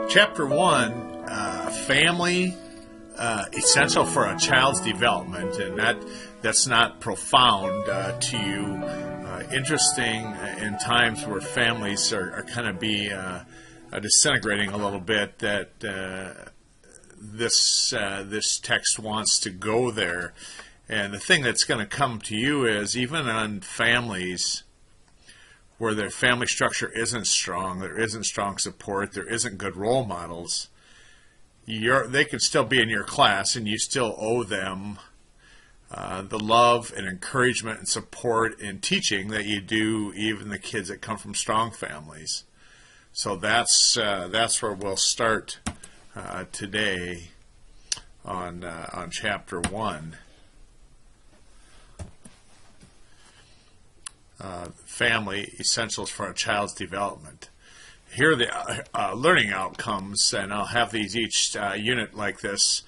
Chapter 1, Family, Essential for a Child's Development, and that's not profound to you. Interesting in times where families are kind of disintegrating a little bit, that this text wants to go there. And the thing that's going to come to you is, even on families where their family structure isn't strong, there isn't strong support, there isn't good role models, they can still be in your class, and you still owe them the love and encouragement and support and teaching that you do even the kids that come from strong families. So that's where we'll start today on Chapter 1. Family Essentials for a Child's Development. Here are the learning outcomes, and I'll have these each unit like this.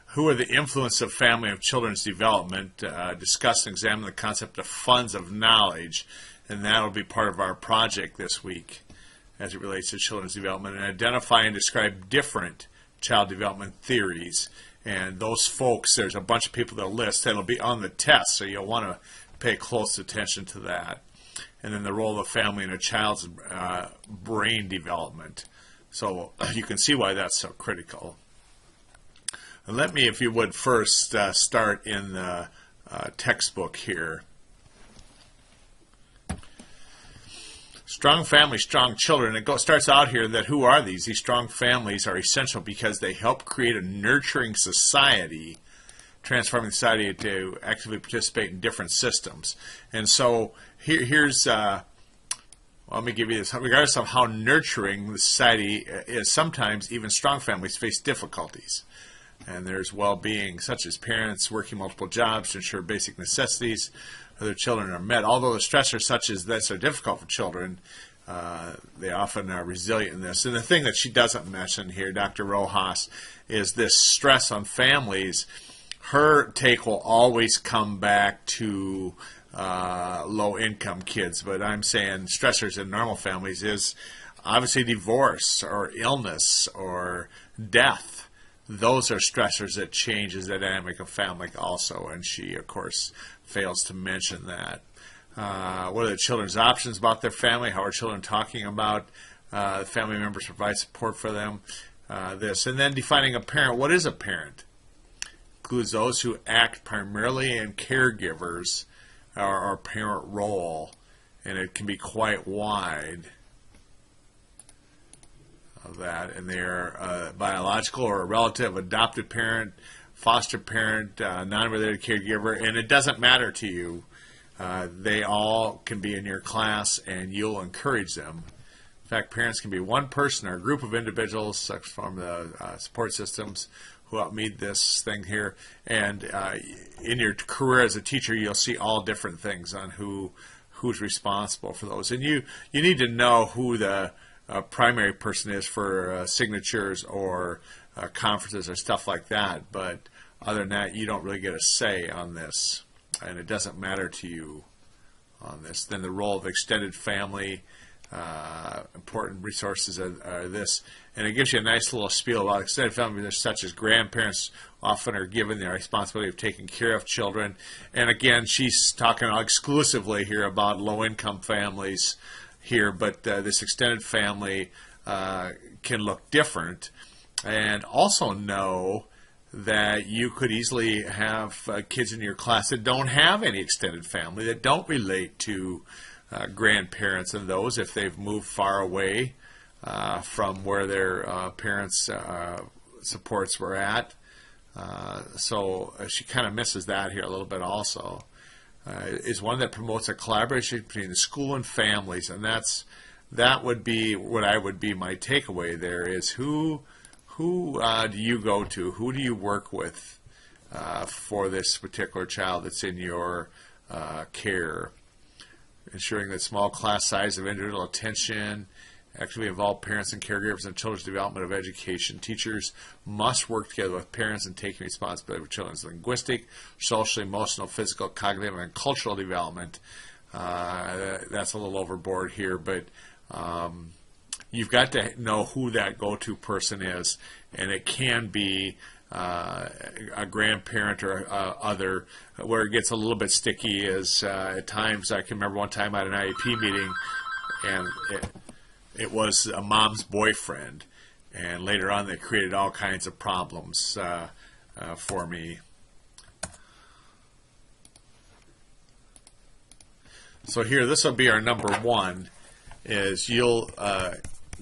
Who are the influence of family of children's development? Discuss and examine the concept of funds of knowledge, and that will be part of our project this week as it relates to children's development. And identify and describe different child development theories. And those folks, there's a bunch of people that list that'll be on the test, so you'll want to pay close attention to that. And then the role of the family in a child's brain development. So you can see why that's so critical. And let me, if you would, first start in the textbook here. Strong families, strong children. It starts out here that who are these? These strong families are essential because they help create a nurturing society, transforming society to actively participate in different systems. And so here's, let me give you this. Regardless of how nurturing the society is, sometimes even strong families face difficulties. And there's well-being, such as parents working multiple jobs to ensure basic necessities of their children are met. Although the stressors such as this are difficult for children, they often are resilient in this. And the thing that she doesn't mention here, Dr. Rojas, is this stress on families. Her take will always come back to low-income kids, but I'm saying stressors in normal families is obviously divorce or illness or death. Those are stressors that changes the dynamic of family also, and she, of course, fails to mention that. What are the children's options about their family? How are children talking about family members provide support for them? This. And then defining a parent. What is a parent? Includes those who act primarily in caregivers or parent role, and it can be quite wide of that. And they're a biological or a relative, adopted parent, foster parent, non-related caregiver, and it doesn't matter to you. They all can be in your class, and you'll encourage them. In fact, parents can be one person or a group of individuals, such from the support systems, who help meet this thing here. And in your career as a teacher, you'll see all different things on who's responsible for those. And you need to know who the primary person is for signatures or conferences or stuff like that. But other than that, you don't really get a say on this, and it doesn't matter to you on this. Then the role of extended family. Important resources are this, and it gives you a nice little spiel about extended family, such as grandparents often are given the responsibility of taking care of children. And again, she's talking exclusively here about low-income families here, but this extended family can look different. And also know that you could easily have kids in your class that don't have any extended family, that don't relate to grandparents, and those if they've moved far away from where their parents' supports were at. So she kind of misses that here a little bit also. Is one that promotes a collaboration between the school and families, and that would be what I would be my takeaway there is who do you go to? Who do you work with for this particular child that's in your care? Ensuring that small class size of individual attention, actively involve parents and caregivers in children's development of education. Teachers must work together with parents in taking responsibility for children's linguistic, social, emotional, physical, cognitive, and cultural development. That's a little overboard here, but you've got to know who that go-to person is, and it can be a grandparent or other. Where it gets a little bit sticky is at times, I can remember one time at an IEP meeting, and it was a mom's boyfriend, and later on they created all kinds of problems for me. So here, this will be our number one, is you'll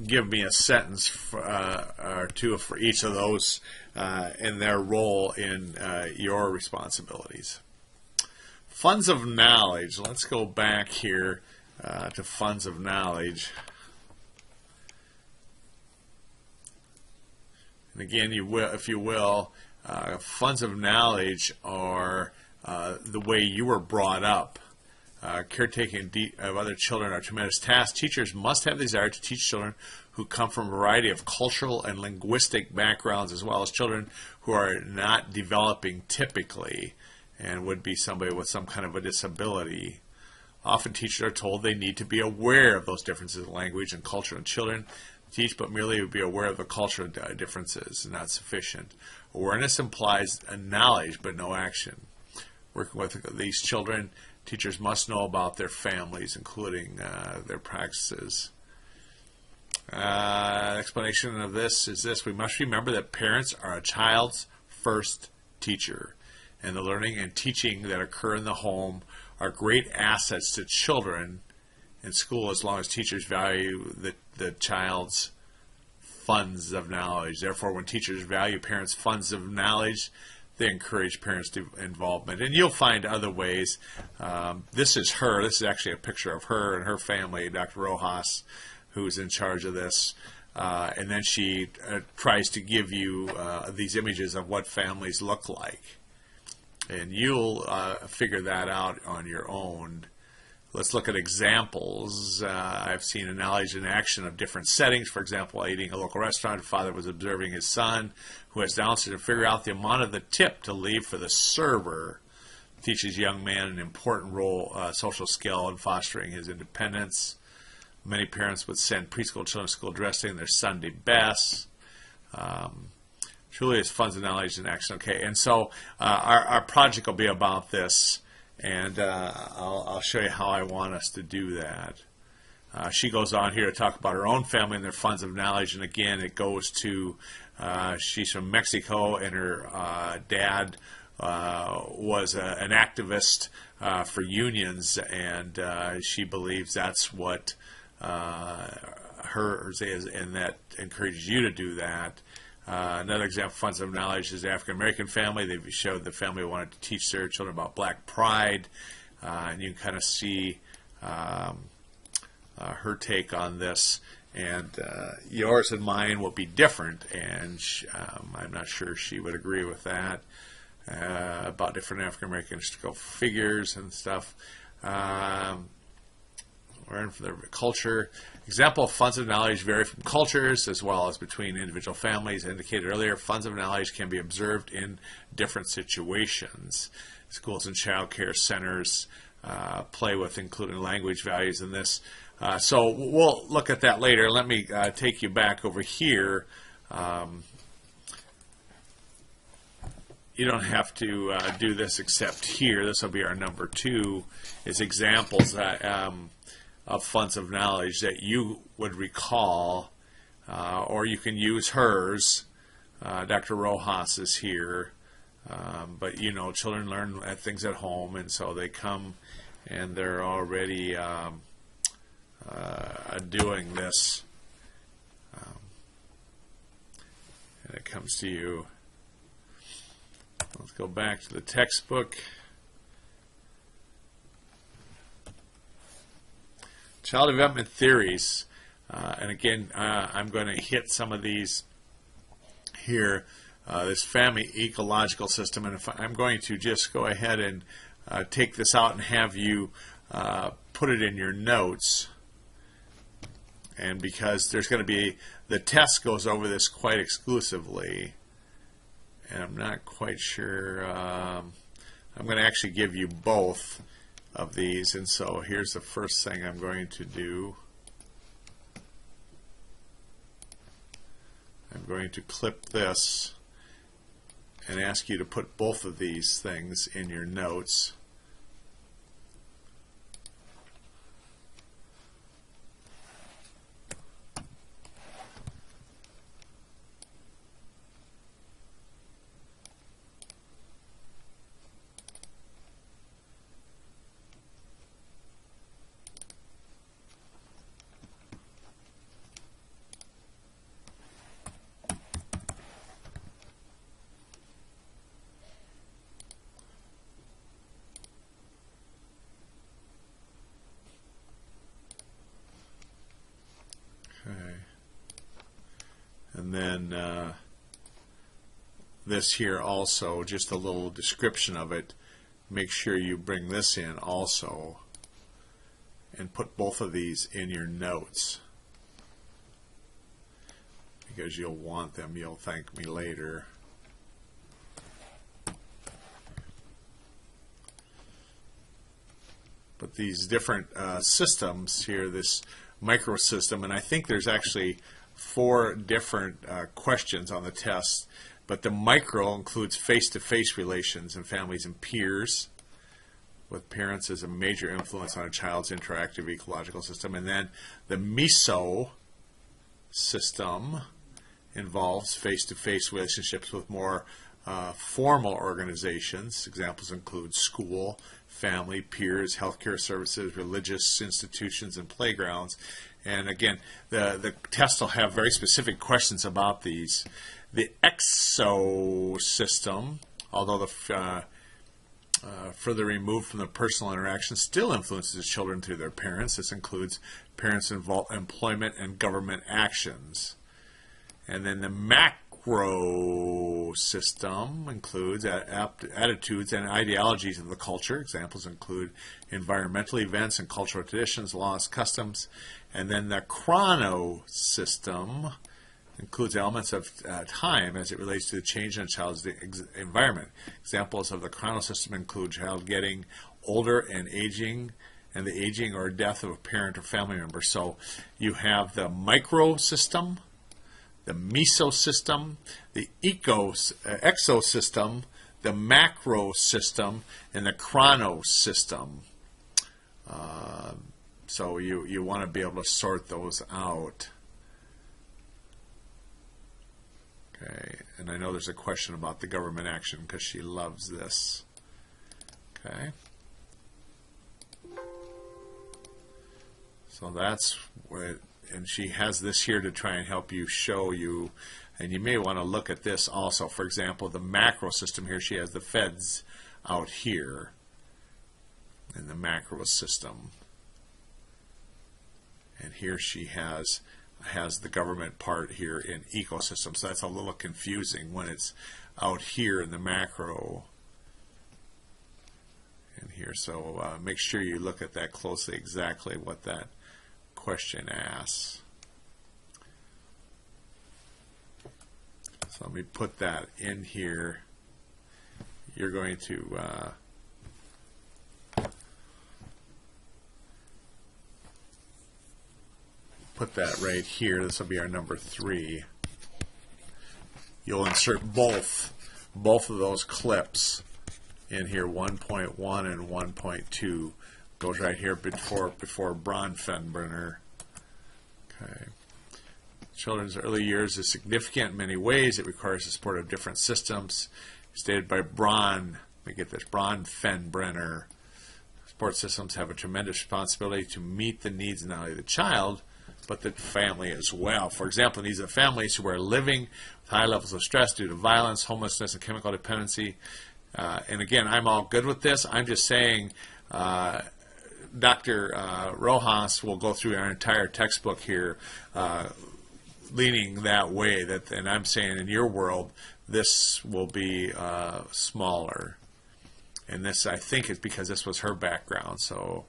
give me a sentence or two for each of those and their role in your responsibilities. Funds of knowledge. Let's go back here to funds of knowledge. And again, you will, if you will, funds of knowledge are the way you were brought up. Caretaking of other children are tremendous tasks. Teachers must have the desire to teach children who come from a variety of cultural and linguistic backgrounds, as well as children who are not developing typically and would be somebody with some kind of a disability. Often teachers are told they need to be aware of those differences in language and culture in children. Teach, but merely be aware of the cultural differences is not sufficient. Awareness implies a knowledge, but no action. Working with these children, teachers must know about their families, including their practices. Explanation of this is this: we must remember that parents are a child's first teacher, and the learning and teaching that occur in the home are great assets to children in school, as long as teachers value the child's funds of knowledge. Therefore, when teachers value parents' funds of knowledge, they encourage parents to involvement. And you'll find other ways. This is her. This is actually a picture of her and her family, Dr. Rojas, who's in charge of this. And then she tries to give you these images of what families look like. And you'll figure that out on your own. Let's look at examples. I've seen a knowledge in action of different settings. For example, eating at a local restaurant, a father was observing his son who has Down syndrome to figure out the amount of the tip to leave for the server. Teaches young man an important role, social skill in fostering his independence. Many parents would send preschool children to school dressed in their Sunday best. Truly, it's funds of knowledge in action. Okay, and so our project will be about this. And I'll show you how I want us to do that. She goes on here to talk about her own family and their funds of knowledge. And again, it goes to, she's from Mexico, and her dad was an activist for unions, and she believes that's what hers is, and that encourages you to do that. Another example of funds of knowledge is the African American family. They showed the family wanted to teach their children about Black pride, and you can kind of see her take on this. And yours and mine will be different, and I'm not sure she would agree with that, about different African American historical figures and stuff. Learn from their culture. Example of funds of knowledge vary from cultures as well as between individual families. Indicated earlier, funds of knowledge can be observed in different situations. Schools and child care centers play with including language values in this. So we'll look at that later. Let me take you back over here. You don't have to do this except here. This will be our number 2, is examples of funds of knowledge that you would recall, or you can use hers. Dr. Rojas is here, but you know, children learn things at home, and so they come and they're already doing this, and it comes to you. Let's go back to the textbook. Child development theories, and again, I'm going to hit some of these here. This family ecological system, and if I'm going to just go ahead and take this out and have you put it in your notes, and because there's going to be, the test goes over this quite exclusively, and I'm not quite sure, I'm going to actually give you both of these, and so here's the first thing I'm going to do. going to clip this and ask you to put both of these things in your notes. Okay. And then this here also, just a little description of it. Make sure you bring this in also and put both of these in your notes, because you'll want them. You'll thank me later. But these different systems here, this microsystem, and I think there's actually 4 different questions on the test, but the micro includes face-to-face relations in families and peers, with parents as a major influence on a child's interactive ecological system. And then the meso system involves face-to-face relationships with more formal organizations. Examples include school, family, peers, healthcare services, religious institutions, and playgrounds. And again, the test will have very specific questions about these. The exo system, although the further removed from the personal interaction, still influences children through their parents. This includes parents' employment and government actions. And then the macro system includes attitudes and ideologies of the culture. Examples include environmental events and cultural traditions, laws, customs. And then the chrono system includes elements of time as it relates to the change in a child's environment. Examples of the chrono system include child getting older and aging, and the aging or death of a parent or family member. So you have the micro system, the meso system, the exo system, the macro system, and the chrono system. So you want to be able to sort those out. Okay, and I know there's a question about the government action because she loves this. Okay. So that's what, and she has this here to try and help you, show you, and you may want to look at this also. For example, the macro system here, she has the feds out here in the macro system. And here she has the government part here in ecosystem. So that's a little confusing when it's out here in the macro in here. So make sure you look at that closely, exactly what that question asks. So let me put that in here. You're going to put that right here. This will be our number 3. You'll insert both of those clips in here. 1.1 and 1.2 goes right here before Bronfenbrenner. Okay. Children's early years is significant in many ways. It requires the support of different systems. Stated by Bronfenbrenner. Support systems have a tremendous responsibility to meet the needs not only of the child, but the family as well. For example, these are families who are living with high levels of stress due to violence, homelessness, and chemical dependency. And again, I'm all good with this. I'm just saying Dr. Rojas will go through our entire textbook here leaning that way. And I'm saying in your world, this will be smaller. And this, I think, is because this was her background. So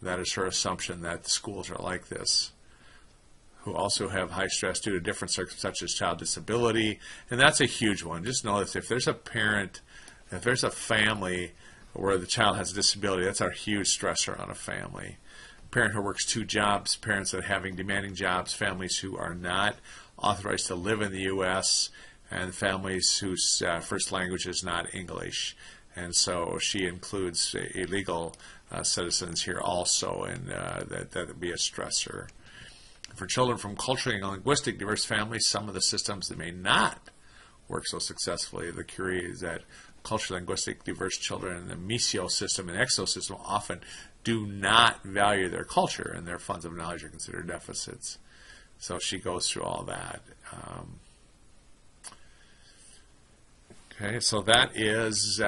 that is her assumption that the schools are like this, who also have high stress due to different circumstances such as child disability. And that's a huge one. Just know that if there's a parent, if there's a family where the child has a disability, that's a huge stressor on a family. parent who works 2 jobs, parents that are having demanding jobs, families who are not authorized to live in the U.S., and families whose first language is not English. And so she includes illegal citizens here also, and that would be a stressor. For children from culturally and linguistic diverse families, some of the systems that may not work so successfully. The query is that culturally linguistic diverse children in the mesio system and exo system often do not value their culture, and their funds of knowledge are considered deficits. So she goes through all that. Okay, so that is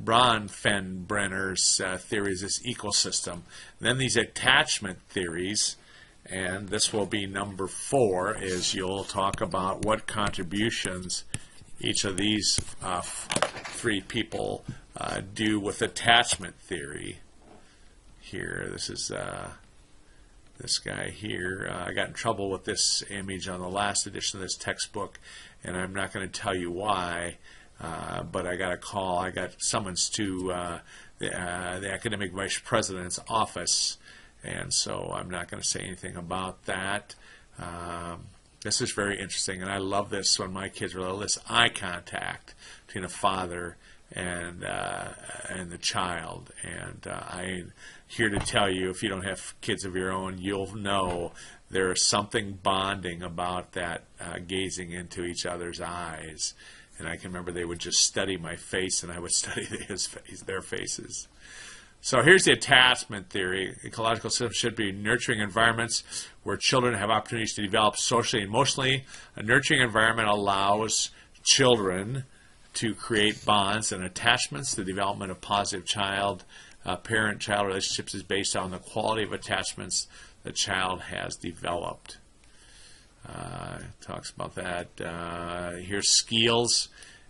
Bronfenbrenner's theories, this ecosystem. And then these attachment theories, and this will be number 4, is you'll talk about what contributions each of these 3 people do with attachment theory. Here, this is this guy here. I got in trouble with this image on the last edition of this textbook, and I'm not going to tell you why, but I got a call. I got summons to the academic vice president's office, and so I'm not going to say anything about that. This is very interesting, and I love this when my kids are little, this eye contact between a father and the child. And I'm here to tell you, if you don't have kids of your own, you'll know there is something bonding about that gazing into each other's eyes. And I can remember they would just study my face, and I would study their faces. So here's the attachment theory. Ecological systems should be nurturing environments where children have opportunities to develop socially and emotionally. A nurturing environment allows children to create bonds and attachments. The development of positive parent-child relationships is based on the quality of attachments the child has developed. Talks about that. Here's Skeels.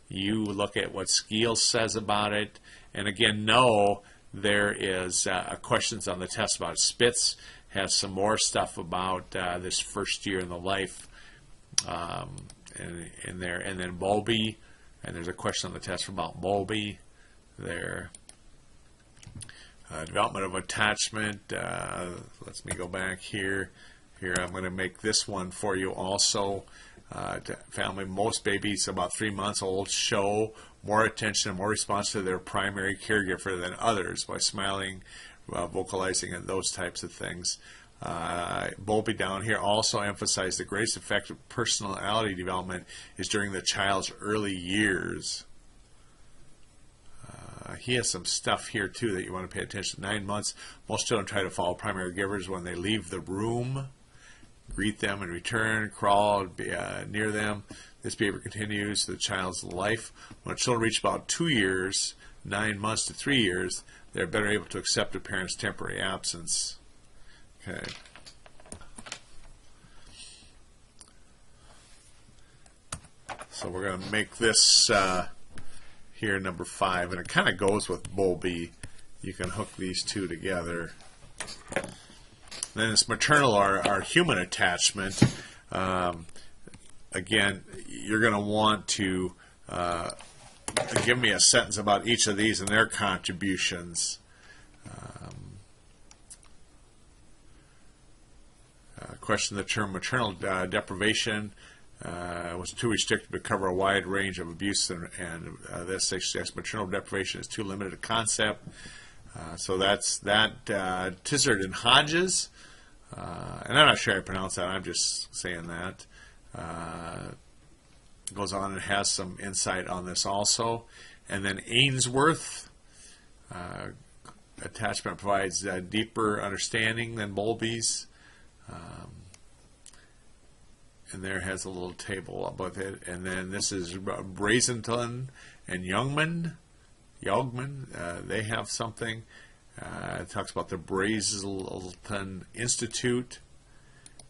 You look at what Skeels says about it. And again, no, there is questions on the test about it. Spitz has some more stuff about this first year in the life in there. And then Bowlby, and there's a question on the test about Bowlby there. Development of attachment. Let me go back here. Here, I'm going to make this one for you also. Family, most babies about 3 months old show more attention and more response to their primary caregiver than others by smiling, vocalizing, and those types of things. Bowlby down here also emphasized the greatest effect of personality development is during the child's early years. He has some stuff here too that you want to pay attention to. 9 months, most children try to follow primary givers when they leave the room, greet them and return, crawl near them. This behavior continues the child's life. When children reach about 2 years, 9 months to 3 years, they're better able to accept a parent's temporary absence. Okay. So we're going to make this here number 5, and it kind of goes with Bowlby. You can hook these two together. Then it's maternal or human attachment. Again, you're going to want to give me a sentence about each of these and their contributions. Question: the term maternal deprivation was too restricted to cover a wide range of abuse, and this suggests maternal deprivation is too limited a concept. So that's that. Tizard and Hodges, and I'm not sure I pronounce that, I'm just saying that. Goes on and has some insight on this also. And then Ainsworth, attachment provides deeper understanding than Bowlby's. And there has a little table up with it. And then this is Brazenton and Youngman. They have something. It talks about the Brazelton Institute.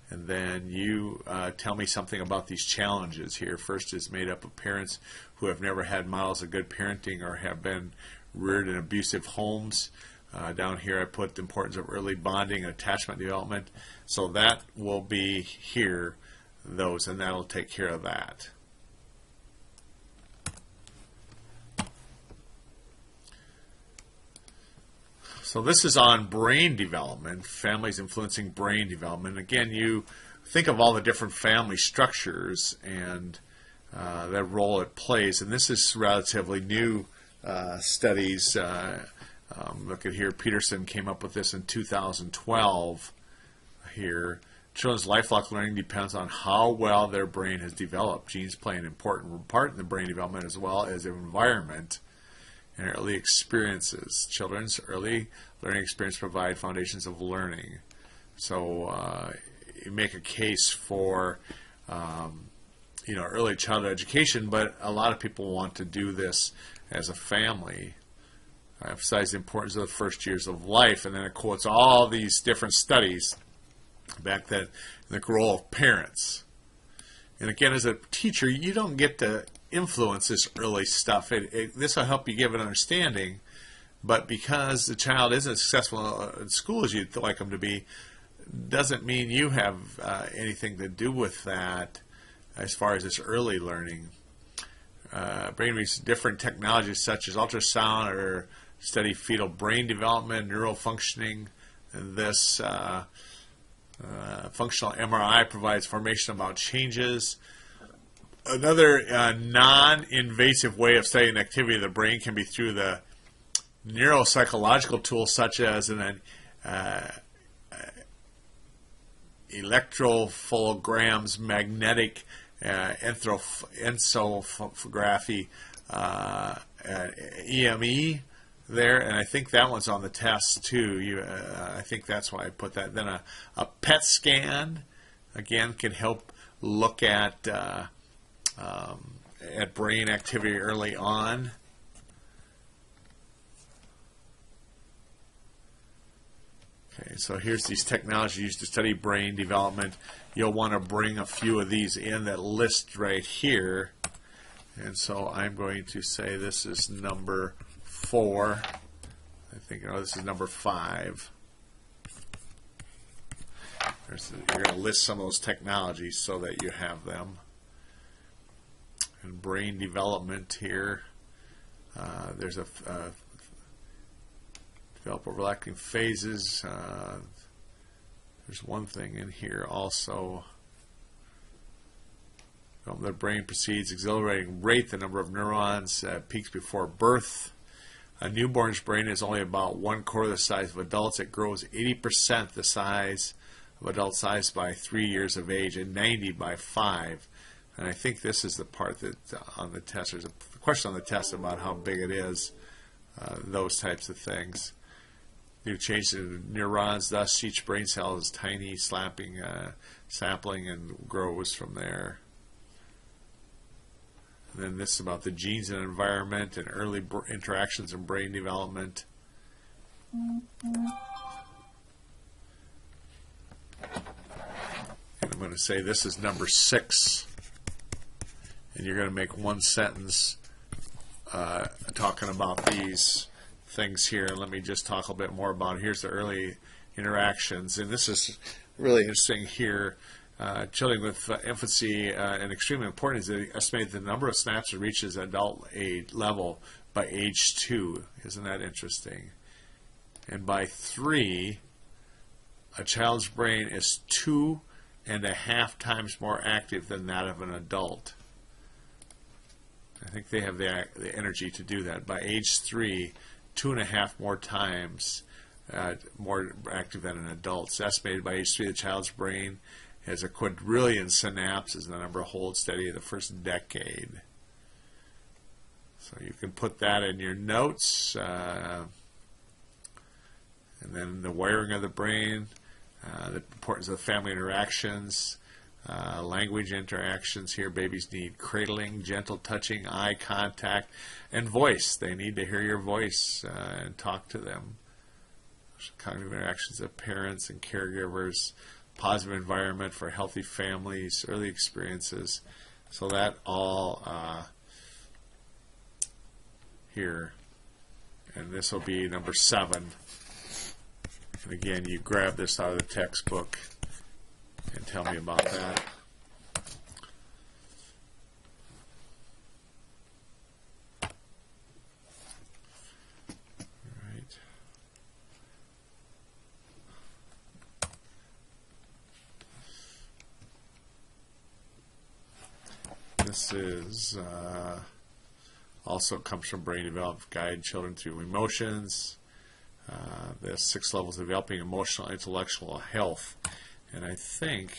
And then you tell me something about these challenges here. First is made up of parents who have never had models of good parenting or have been reared in abusive homes. Down here I put the importance of early bonding and attachment development. So that will be here, those, and that'll take care of that. So this is on brain development, families influencing brain development. Again, you think of all the different family structures and their role it plays. And this is relatively new studies. Look at here, Peterson came up with this in 2012 here. Children's lifelong learning depends on how well their brain has developed. Genes play an important part in the brain development as well as the environment and early experiences. Children's early learning experience provide foundations of learning. So you make a case for early childhood education, but a lot of people want to do this as a family. I emphasize the importance of the first years of life, and then it quotes all these different studies back then, the role of parents. And again, as a teacher, you don't get to influence this early stuff. This will help you give an understanding, but because the child isn't as successful in school as you'd like them to be, doesn't mean you have anything to do with that as far as this early learning. Brain research, different technologies such as ultrasound or study fetal brain development, neural functioning, and this functional MRI provides information about changes. Another non-invasive way of studying the activity of the brain can be through the neuropsychological tools such as an electropholograms, magnetic encephalography, EME there, and I think that one's on the test too. I think that's why I put that. Then a PET scan, again, can help look at brain activity early on. Okay, so here's these technologies used to study brain development. You'll want to bring a few of these in that list right here. And so I'm going to say this is number 4. I think this is number 5. You're going to list some of those technologies so that you have them. And brain development here. There's a develop overlapping phases. There's one thing in here also. The brain proceeds exhilarating rate. The number of neurons peaks before birth. A newborn's brain is only about 1/4 the size of adults. It grows 80% the size of adult size by 3 years of age and 90 by 5. And I think this is the part that on the test, there's a question on the test about how big it is, those types of things. You change the neurons, thus each brain cell is tiny, sapling, and grows from there. And then this is about the genes and environment and early interactions in brain development. And I'm going to say this is number 6. And you're going to make one sentence talking about these things here. And let me just talk a little bit more about it. Here's the early interactions. And this is really interesting here. Children with infancy and extremely important is they estimate the number of synapses reaches adult age level by age 2. Isn't that interesting? And by 3, a child's brain is 2.5 times more active than that of an adult. I think they have the energy to do that. By age 3, 2.5 more times more active than an adult. It's estimated by age 3 the child's brain has a quadrillion synapses, and the number holds steady in the first decade. So you can put that in your notes. And then the wiring of the brain, the importance of family interactions, language interactions here. Babies need cradling, gentle touching, eye contact, and voice. They need to hear your voice and talk to them. Cognitive interactions of parents and caregivers, positive environment for healthy families, early experiences. So that all here. And this will be number 7. And again, you grab this out of the textbook and tell me about that. All right. this is also comes from Brain Development Guide Children Through Emotions. The 6 levels of developing emotional, intellectual health. And I think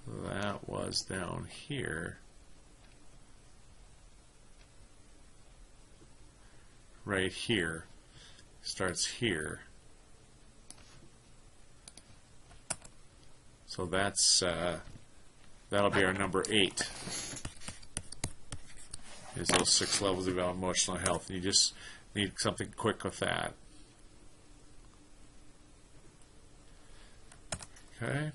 that was down here. Right here. Starts here. So that's that'll be our number 8. Is those 6 levels of emotional health. And you just need something quick with that. Okay.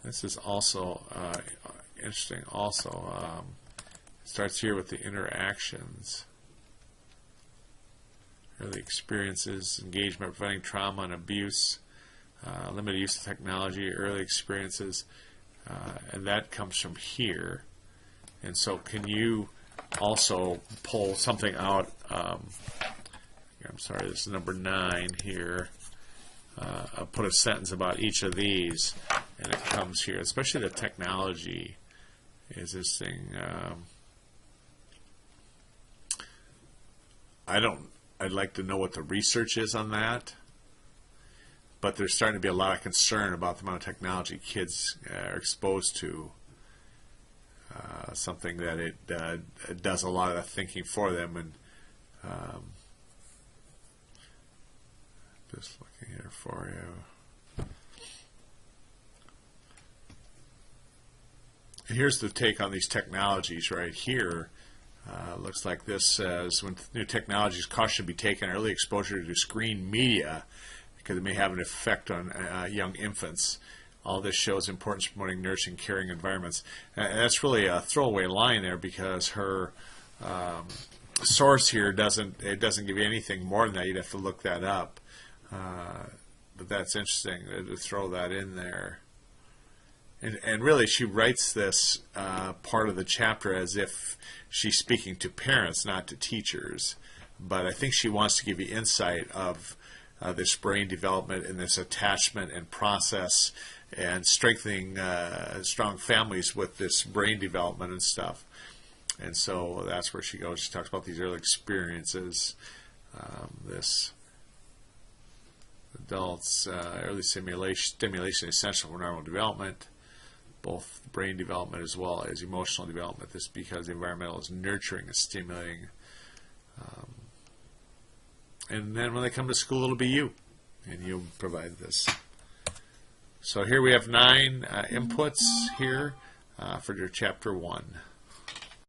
This is also interesting. Also, it starts here with the interactions. Early experiences, engagement, preventing trauma and abuse, limited use of technology, early experiences, and that comes from here. And so, can you also pull something out? I'm sorry, this is number 9 here. I'll put a sentence about each of these, and it comes here. Especially the technology is this thing. I'd like to know what the research is on that, but there's starting to be a lot of concern about the amount of technology kids are exposed to. Something that it does a lot of the thinking for them, and just looking here for you. Here's the take on these technologies right here. Looks like this says, when new technologies, caution should be taken. Early exposure to screen media, because it may have an effect on young infants. All this shows importance of promoting nourishing, caring environments. And that's really a throwaway line there, because her source here doesn't give you anything more than that. You'd have to look that up. But that's interesting to throw that in there. And really, she writes this part of the chapter as if she's speaking to parents, not to teachers. But I think she wants to give you insight of this brain development and this attachment and process, and strengthening strong families with this brain development and stuff. And so that's where she goes. She talks about these early experiences, this adults, early stimulation essential for normal development, both brain development as well as emotional development. This because the environmental is nurturing and stimulating. And then when they come to school, it'll be you, and you'll provide this. So here we have 9 inputs here for your chapter 1.